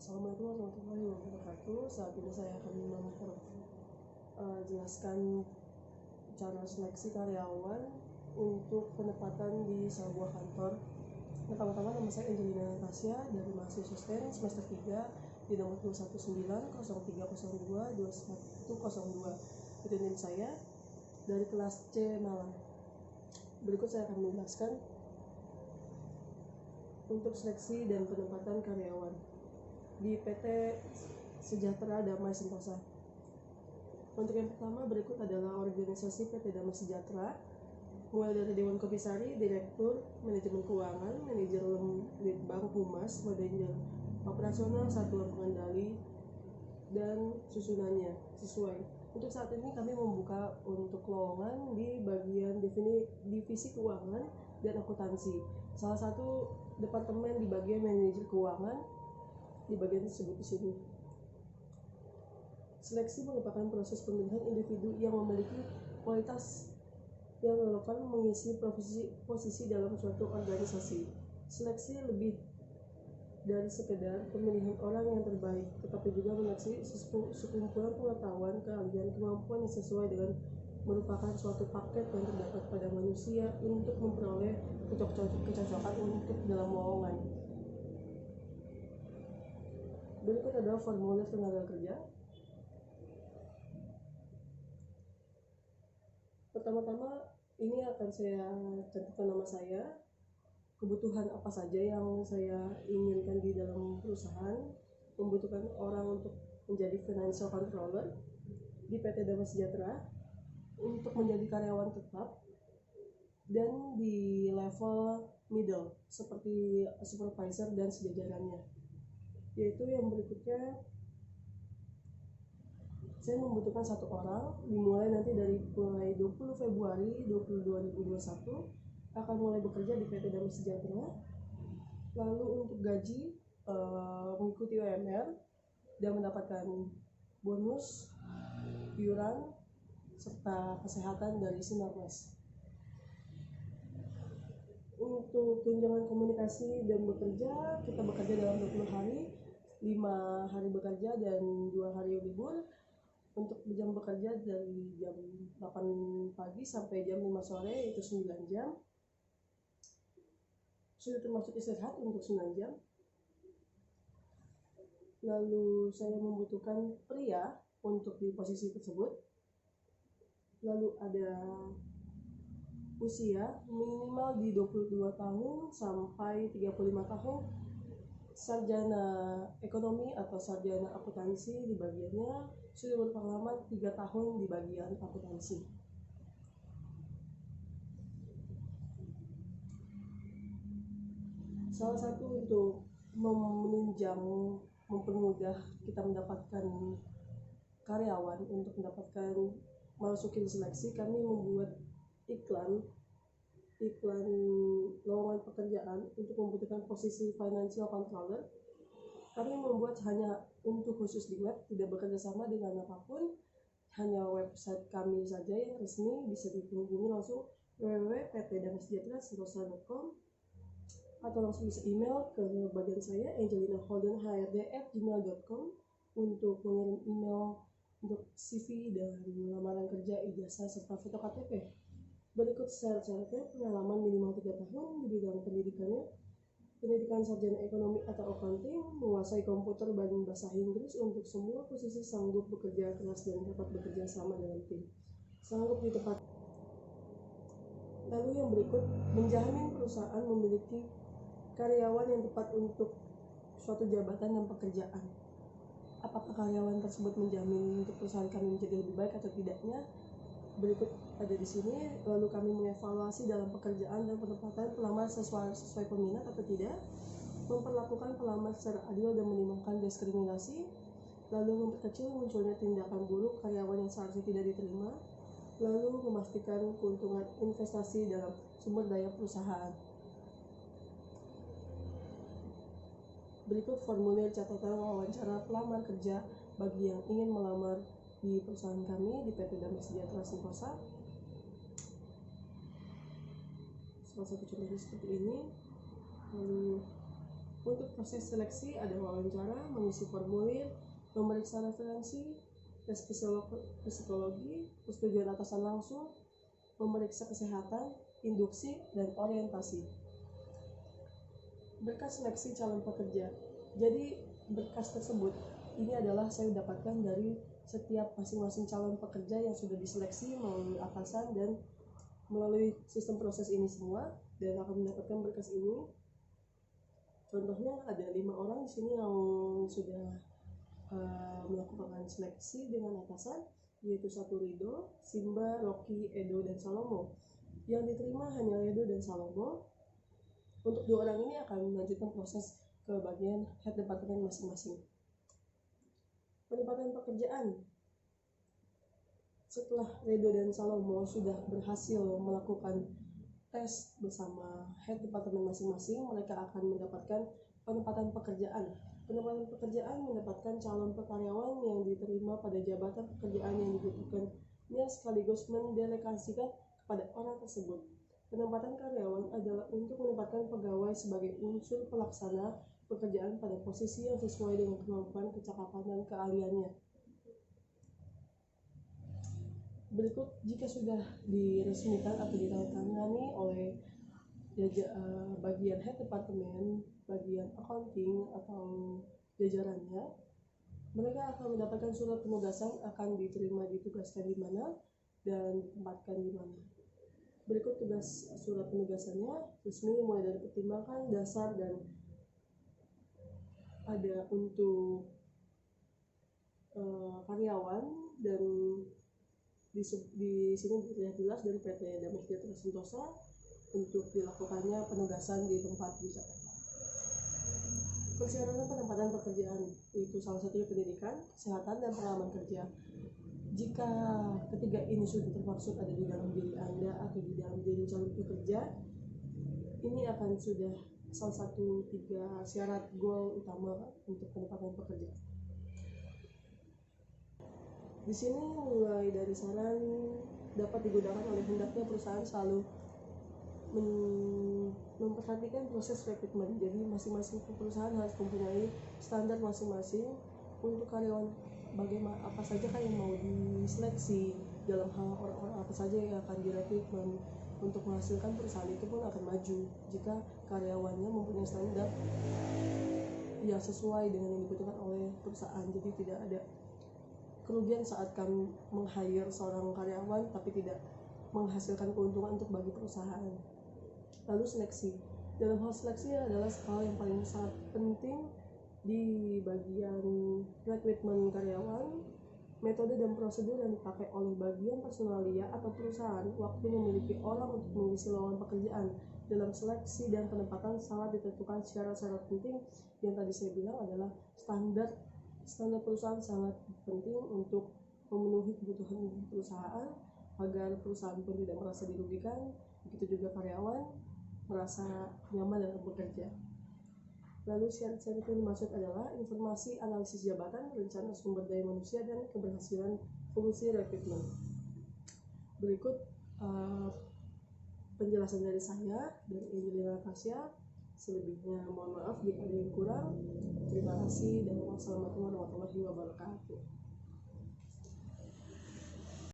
Assalamualaikum warahmatullahi wabarakatuh. Saat ini saya akan menjelaskan cara seleksi karyawan untuk penempatan di sebuah kantor. Pertama-tama, nama saya Angelina Natasha dari mahasiswa STEM semester 3 di nomor 21903022102. Itu NIM saya dari kelas C Malang. Berikut saya akan menjelaskan untuk seleksi dan penempatan karyawan di PT Sejahtera Damai Sentosa. Untuk yang pertama, berikut adalah organisasi PT Damai Sejahtera, mulai dari Dewan Komisari, Direktur, Manajemen Keuangan, Manajer Litbang, Humas, Manajer Operasional, Satuan Pengendali, dan susunannya sesuai. Untuk saat ini kami membuka untuk lowongan di bagian divisi keuangan dan akuntansi. Salah satu departemen di bagian manajer keuangan di bagian tersebut di sini. Seleksi merupakan proses pemilihan individu yang memiliki kualitas yang relevan mengisi posisi dalam suatu organisasi. Seleksi lebih dari sekedar pemilihan orang yang terbaik, tetapi juga menyeleksi sekumpulan pengetahuan, keahlian, kemampuan yang sesuai dengan merupakan suatu paket yang terdapat pada manusia untuk memperoleh kecocokan untuk dalam lowongan. Berikut adalah formulir tenaga kerja. Pertama-tama, ini akan saya cantumkan nama saya, kebutuhan apa saja yang saya inginkan di dalam perusahaan. Membutuhkan orang untuk menjadi financial controller di PT Damai Sejahtera, untuk menjadi karyawan tetap, dan di level middle seperti supervisor dan sejajarannya. Yaitu yang berikutnya, saya membutuhkan 1 orang, dimulai nanti dari mulai 20 Februari 2021 akan mulai bekerja di PT Damai Sejahtera. Lalu untuk gaji mengikuti UMR dan mendapatkan bonus, iuran, serta kesehatan dari Sinarmas. Untuk tunjangan komunikasi dan bekerja, kita bekerja dalam 20 hari, 5 hari bekerja dan 2 hari libur. Untuk jam bekerja dari jam 8 pagi sampai jam 5 sore, itu 9 jam. Sudah termasuk istirahat untuk 9 jam. Lalu saya membutuhkan pria untuk di posisi tersebut. Lalu ada usia minimal di 22 tahun sampai 35 tahun, sarjana ekonomi atau sarjana akuntansi di bagiannya, sudah berpengalaman 3 tahun di bagian akuntansi. Salah satu untuk mempermudah kita mendapatkan karyawan untuk mendapatkan masukin seleksi, kami membuat iklan lowongan pekerjaan untuk membutuhkan posisi financial controller. Kami membuat hanya untuk khusus di web, tidak bekerja sama dengan apapun, hanya website kami saja yang resmi. Bisa dihubungi langsung www.ptdamaisejahtera.com atau langsung bisa email ke bagian saya angelinaholdenhrd@gmail.com untuk mengirim email untuk CV dan lamaran kerja, ijazah, serta foto KTP. Berikut syarat-syaratnya: pengalaman minimal 3 tahun di bidang pendidikan sarjana ekonomi atau accounting, menguasai komputer dan bahasa Inggris untuk semua posisi, sanggup bekerja keras dan dapat bekerja sama dengan tim, sanggup di tempat. Lalu yang berikut, menjamin perusahaan memiliki karyawan yang tepat untuk suatu jabatan dan pekerjaan. Apakah karyawan tersebut menjamin untuk perusahaan kami menjadi lebih baik atau tidaknya? Berikut ada di sini. Lalu kami mengevaluasi dalam pekerjaan dan penempatan pelamar sesuai peminat atau tidak, memperlakukan pelamar secara adil dan menimbulkan diskriminasi, lalu memperkecil munculnya tindakan buruk karyawan yang seharusnya tidak diterima, lalu memastikan keuntungan investasi dalam sumber daya perusahaan. Berikut formulir catatan wawancara pelamar kerja bagi yang ingin melamar di perusahaan kami di PT Damai Sejahtera Sentosa. Salah satu contohnya seperti ini. Lalu Untuk proses seleksi ada wawancara, mengisi formulir, memeriksa referensi, tes psikologi, persetujuan atasan langsung, memeriksa kesehatan, induksi, dan orientasi. Berkas seleksi calon pekerja. Jadi berkas tersebut ini adalah saya dapatkan dari setiap masing-masing calon pekerja yang sudah diseleksi melalui atasan dan melalui sistem proses ini semua, dan akan mendapatkan berkas ini. Contohnya ada 5 orang di sini yang sudah melakukan seleksi dengan atasan, yaitu 1 Rido, Simba, Rocky, Edo, dan Salomo. Yang diterima hanya Edo dan Salomo. Untuk 2 orang ini akan melanjutkan proses ke bagian head departemen masing-masing. Penempatan pekerjaan. Setelah Edo dan Salomo sudah berhasil melakukan tes bersama head departemen masing-masing, mereka akan mendapatkan penempatan pekerjaan. Penempatan pekerjaan mendapatkan calon karyawan yang diterima pada jabatan pekerjaan yang dibutuhkannya sekaligus mendelegasikan kepada orang tersebut. Penempatan karyawan adalah untuk menempatkan pegawai sebagai unsur pelaksana pekerjaan pada posisi yang sesuai dengan kemampuan, kecakapan, dan keahliannya. Berikut, jika sudah diresmikan atau ditandatangani oleh bagian head departemen, bagian accounting atau jajarannya, mereka akan mendapatkan surat penugasan akan diterima ditugaskan di mana dan ditempatkan di mana. Berikut tugas surat penugasannya resmi mulai dari pertimbangan dasar dan ada untuk karyawan, dan di sini terlihat jelas dari PT Damai Sejahtera Sentosa untuk dilakukannya penugasan di tempat wisata. Persyaratan penempatan pekerjaan itu salah satunya pendidikan, kesehatan, dan pengalaman kerja. Jika ketiga ini sudah termaksud ada di dalam diri Anda atau di dalam diri calon pekerja, ini akan sudah salah satu 3 syarat goal utama untuk penempatan pekerja. Di sini mulai dari saran dapat digunakan oleh hendaknya perusahaan selalu memperhatikan proses rekrutmen. Jadi masing-masing perusahaan harus mempunyai standar masing-masing untuk karyawan, bagaimana apa saja kan yang mau diseleksi, dalam hal orang-orang apa saja yang akan direkrutmen. Untuk menghasilkan perusahaan itu pun akan maju jika karyawannya mempunyai standar yang sesuai dengan yang dibutuhkan oleh perusahaan. Jadi tidak ada kerugian saat kami meng-hire seorang karyawan tapi tidak menghasilkan keuntungan untuk bagi perusahaan. Lalu seleksi. Dalam hal seleksi adalah hal yang paling sangat penting di bagian rekrutmen karyawan. Metode dan prosedur yang dipakai oleh bagian personalia atau perusahaan waktu memiliki orang untuk mengisi lowongan pekerjaan. Dalam seleksi dan penempatan sangat ditentukan syarat-syarat penting yang tadi saya bilang adalah standar perusahaan sangat penting untuk memenuhi kebutuhan perusahaan agar perusahaan pun tidak merasa dirugikan, begitu juga karyawan merasa nyaman dalam bekerja. Lalu syarat-syarat yang dimaksud adalah informasi analisis jabatan, rencana sumber daya manusia, dan keberhasilan fungsi rekrutmen. Berikut penjelasan dari saya, dari Angelina Natasha. Selebihnya mohon maaf jika ada yang kurang. Terima kasih dan wassalamualaikum warahmatullahi wabarakatuh.